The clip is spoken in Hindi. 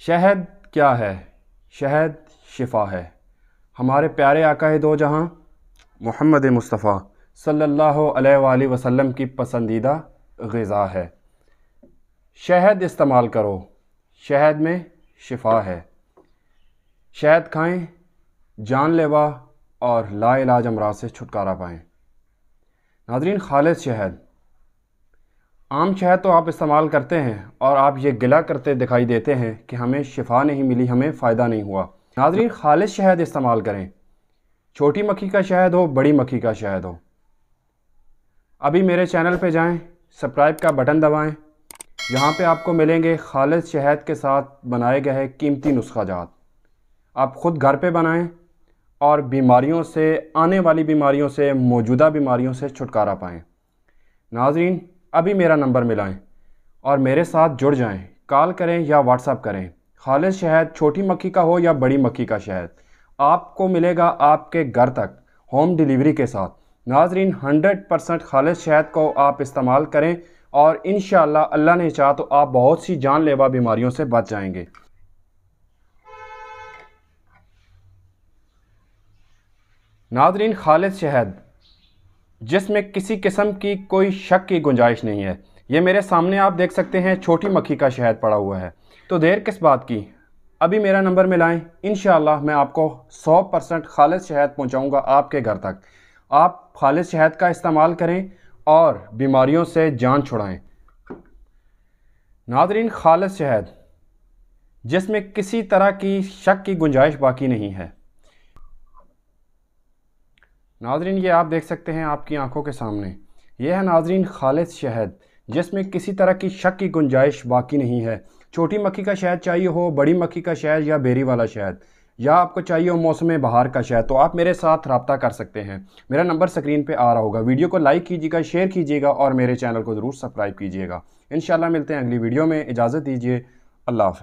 शहद क्या है? शहद शिफा है। हमारे प्यारे आका दो जहां मोहम्मद मुस्तफ़ा सल्लल्लाहु अलैहि वसल्लम की पसंदीदा ग़िज़ा है। शहद इस्तेमाल करो, शहद में शिफा है। शहद खाएं, जानलेवा और लाइलाज अमराज से छुटकारा पाएं। नाज़रीन, खालिस शहद, आम शहद तो आप इस्तेमाल करते हैं और आप ये गिला करते दिखाई देते हैं कि हमें शिफा नहीं मिली, हमें फ़ायदा नहीं हुआ। नाज़रीन, खालिस शहद इस्तेमाल करें, छोटी मक्खी का शहद हो, बड़ी मक्खी का शहद हो। अभी मेरे चैनल पे जाएं, सब्सक्राइब का बटन दबाएं। यहाँ पे आपको मिलेंगे खालिस शहद के साथ बनाए गए कीमती नुस्खा जात। आप ख़ुद घर पे बनाएं और बीमारियों से, आने वाली बीमारियों से, मौजूदा बीमारियों से छुटकारा पाएँ। नाज़रीन, अभी मेरा नंबर मिलाएं और मेरे साथ जुड़ जाएं। कॉल करें या व्हाट्सएप करें। खालिस शहद छोटी मक्खी का हो या बड़ी मक्खी का शहद, आपको मिलेगा आपके घर तक होम डिलीवरी के साथ। नाज़रीन, 100% खालिस शहद को आप इस्तेमाल करें और इंशाअल्लाह अल्लाह ने चाहा तो आप बहुत सी जानलेवा बीमारियों से बच जाएंगे। नाज़रीन, खालिस शहद जिसमें किसी किस्म की कोई शक की गुंजाइश नहीं है। ये मेरे सामने आप देख सकते हैं, छोटी मक्खी का शहद पड़ा हुआ है। तो देर किस बात की, अभी मेरा नंबर मिलाएं। इंशाअल्लाह मैं आपको 100% खालिस शहद पहुंचाऊंगा आपके घर तक। आप खालिस शहद का इस्तेमाल करें और बीमारियों से जान छुड़ाएं। नाज़रीन, खालिस शहद जिसमें किसी तरह की शक की गुंजाइश बाकी नहीं है। नाज़रीन, ये आप देख सकते हैं आपकी आंखों के सामने, ये है नाज़रीन खालिस शहद जिसमें किसी तरह की शक की गुंजाइश बाकी नहीं है। छोटी मक्खी का शहद चाहिए हो, बड़ी मक्खी का शहद या बेरी वाला शहद, या आपको चाहिए हो मौसम बहार का शहद, तो आप मेरे साथ रब्ता कर सकते हैं। मेरा नंबर स्क्रीन पे आ रहा होगा। वीडियो को लाइक कीजिएगा, शेयर कीजिएगा और मेरे चैनल को ज़रूर सब्सक्राइब कीजिएगा। इंशाल्लाह मिलते हैं अगली वीडियो में। इजाज़त दीजिए। अल्लाह हाफ़िज़।